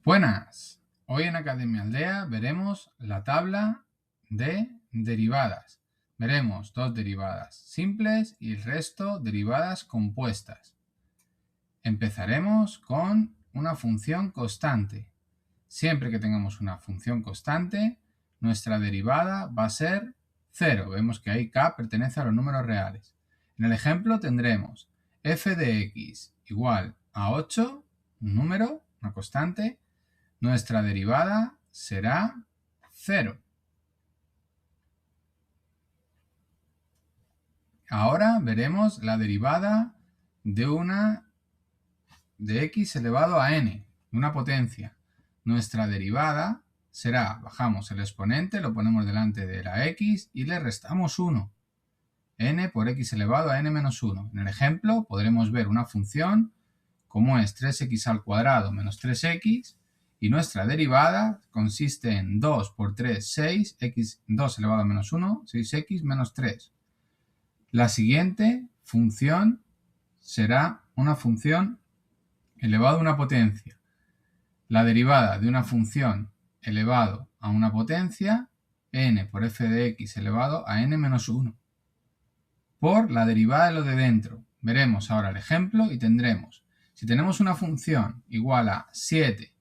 Buenas, hoy en Academia Aldea veremos la tabla de derivadas. Veremos dos derivadas simples y el resto derivadas compuestas. Empezaremos con una función constante. Siempre que tengamos una función constante, nuestra derivada va a ser 0. Vemos que ahí k pertenece a los números reales. En el ejemplo tendremos f de x igual a 8, un número, una constante. Nuestra derivada será 0. Ahora veremos la derivada de x elevado a n, una potencia. Nuestra derivada será, bajamos el exponente, lo ponemos delante de la x y le restamos 1. n por x elevado a n menos 1. En el ejemplo podremos ver una función como es 3x al cuadrado menos 3x, y nuestra derivada consiste en 2 por 3, 6, x 2 elevado a menos 1, 6x menos 3. La siguiente función será una función elevado a una potencia. La derivada de una función elevado a una potencia, n por f de x elevado a n menos 1, por la derivada de lo de dentro. Veremos ahora el ejemplo y tendremos, si tenemos una función igual a 7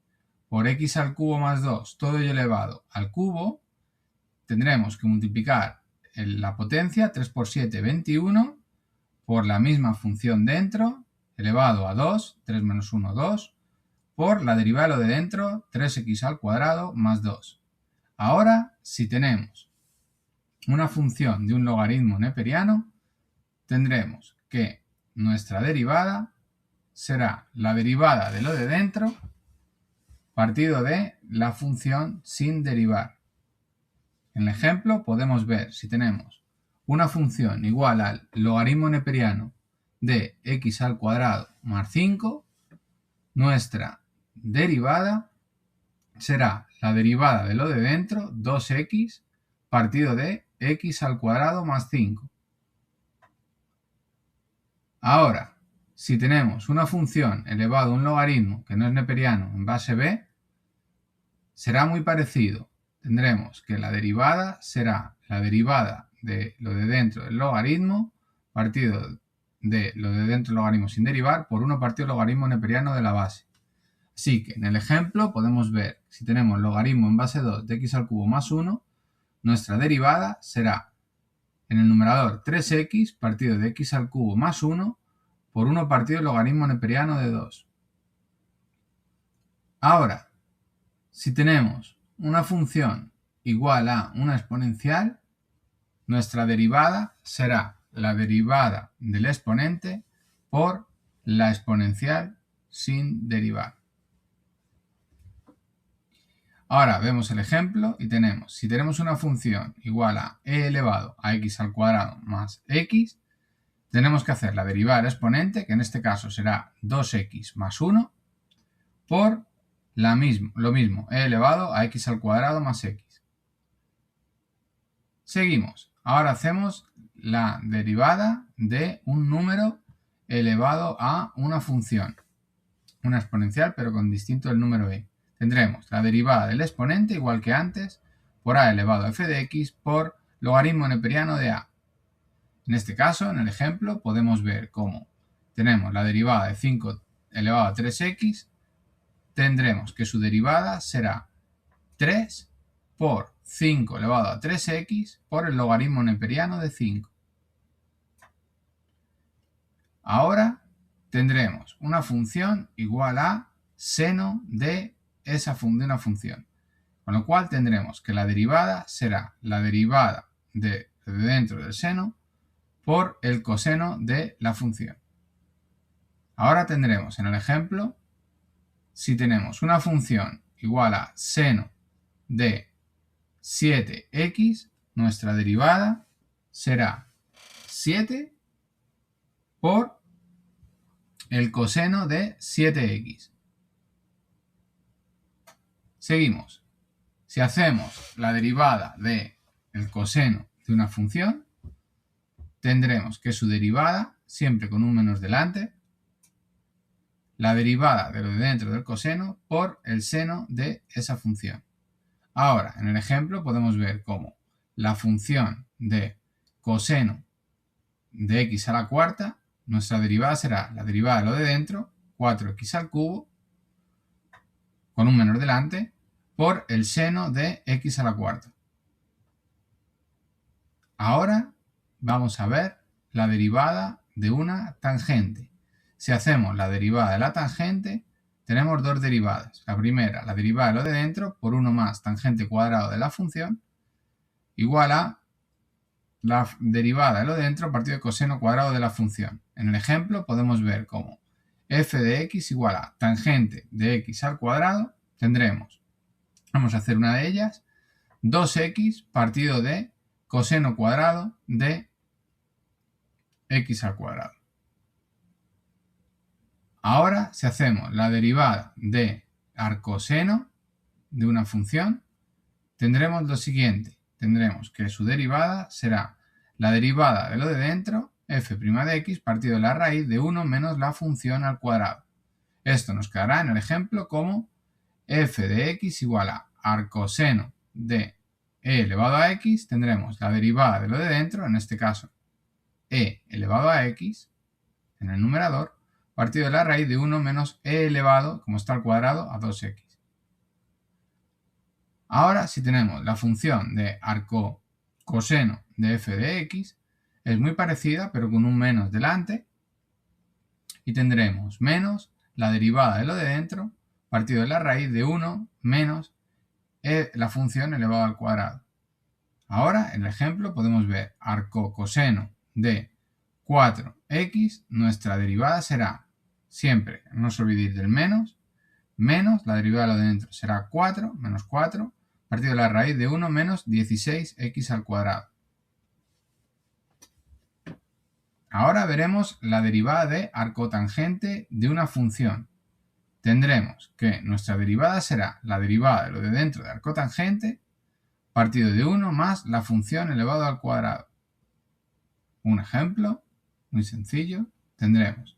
por x al cubo más 2, todo ello elevado al cubo, tendremos que multiplicar la potencia, 3 por 7, 21, por la misma función dentro, elevado a 2, 3 menos 1, 2, por la derivada de lo de dentro, 3x al cuadrado más 2. Ahora, si tenemos una función de un logaritmo neperiano, tendremos que nuestra derivada será la derivada de lo de dentro partido de la función sin derivar. En el ejemplo podemos ver si tenemos una función igual al logaritmo neperiano de x al cuadrado más 5, nuestra derivada será la derivada de lo de dentro, 2x, partido de x al cuadrado más 5. Ahora, si tenemos una función elevado a un logaritmo que no es neperiano en base b, será muy parecido. Tendremos que la derivada será la derivada de lo de dentro del logaritmo partido de lo de dentro del logaritmo sin derivar por 1 partido del logaritmo neperiano de la base. Así que en el ejemplo podemos ver, si tenemos logaritmo en base 2 de x al cubo más 1, nuestra derivada será en el numerador 3x partido de x al cubo más 1 por 1 partido del logaritmo neperiano de 2. Ahora, si tenemos una función igual a una exponencial, nuestra derivada será la derivada del exponente por la exponencial sin derivar. Ahora vemos el ejemplo y tenemos, si tenemos una función igual a e elevado a x al cuadrado más x, tenemos que hacer la derivada del exponente, que en este caso será 2x más 1, por lo mismo, e elevado a x al cuadrado más x. Seguimos. Ahora hacemos la derivada de un número elevado a una función, una exponencial, pero con distinto el número e. Tendremos la derivada del exponente, igual que antes, por a elevado a f de x por logaritmo neperiano de a. En este caso, en el ejemplo, podemos ver cómo tenemos la derivada de 5 elevado a 3x, tendremos que su derivada será 3 por 5 elevado a 3x por el logaritmo neperiano de 5. Ahora tendremos una función igual a seno de una función. Con lo cual tendremos que la derivada será la derivada de dentro del seno por el coseno de la función. Ahora tendremos en el ejemplo, si tenemos una función igual a seno de 7x, nuestra derivada será 7 por el coseno de 7x. Seguimos. Si hacemos la derivada del coseno de una función, tendremos que su derivada, siempre con un menos delante, la derivada de lo de dentro del coseno por el seno de esa función. Ahora, en el ejemplo podemos ver cómo la función de coseno de x a la cuarta, nuestra derivada será la derivada de lo de dentro, 4x al cubo, con un menor delante, por el seno de x a la cuarta. Ahora vamos a ver la derivada de una tangente. Si hacemos la derivada de la tangente, tenemos dos derivadas. La primera, la derivada de lo de dentro, por 1 más tangente cuadrado de la función, igual a la derivada de lo de dentro partido de coseno cuadrado de la función. En el ejemplo podemos ver cómo f de x igual a tangente de x al cuadrado. Tendremos, vamos a hacer una de ellas, 2x partido de coseno cuadrado de x al cuadrado. Ahora, si hacemos la derivada de arcoseno de una función, tendremos lo siguiente. Tendremos que su derivada será la derivada de lo de dentro, f' de x, partido de la raíz de 1 menos la función al cuadrado. Esto nos quedará en el ejemplo como f de x igual a arcoseno de e elevado a x. Tendremos la derivada de lo de dentro, en este caso e elevado a x, en el numerador, partido de la raíz de 1 menos e elevado, como está al cuadrado, a 2x. Ahora, si tenemos la función de arcocoseno de f de x, es muy parecida, pero con un menos delante, y tendremos menos la derivada de lo de dentro, partido de la raíz de 1 menos la función elevado al cuadrado. Ahora, en el ejemplo, podemos ver arcocoseno de 4x, nuestra derivada será, siempre, no os olvidéis del menos la derivada de lo de dentro será 4, menos 4, partido de la raíz de 1 menos 16x al cuadrado. Ahora veremos la derivada de arcotangente de una función. Tendremos que nuestra derivada será la derivada de lo de dentro de arcotangente, partido de 1 más la función elevado al cuadrado. Un ejemplo muy sencillo, tenemos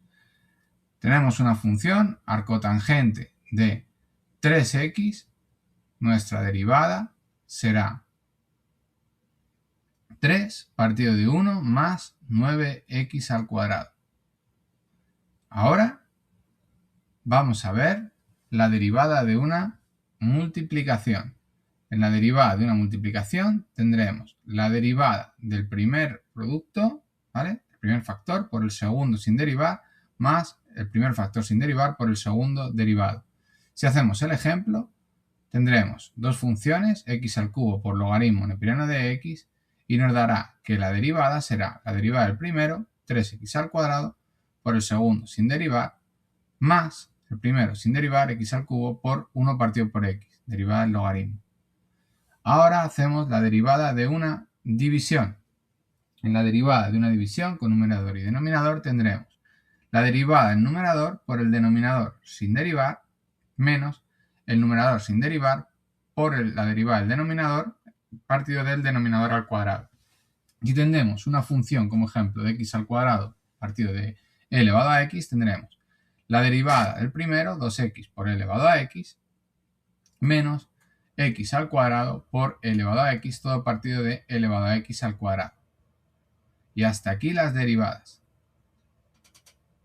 una función arcotangente de 3x, nuestra derivada será 3 partido de 1 más 9x al cuadrado. Ahora vamos a ver la derivada de una multiplicación. En la derivada de una multiplicación tendremos la derivada del primer producto, ¿vale? El primer factor por el segundo sin derivar, más el primer factor sin derivar por el segundo derivado. Si hacemos el ejemplo, tendremos dos funciones, x al cubo por logaritmo neperiano de x, y nos dará que la derivada será la derivada del primero, 3x al cuadrado, por el segundo sin derivar, más el primero sin derivar, x al cubo, por 1 partido por x, derivada del logaritmo. Ahora hacemos la derivada de una división. En la derivada de una división con numerador y denominador tendremos la derivada del numerador por el denominador sin derivar, menos el numerador sin derivar por la derivada del denominador partido del denominador al cuadrado. Y tendremos una función como ejemplo de x al cuadrado partido de e elevado a x, tendremos la derivada del primero, 2x por e elevado a x, menos x al cuadrado por e elevado a x, todo partido de e elevado a x al cuadrado. Y hasta aquí las derivadas.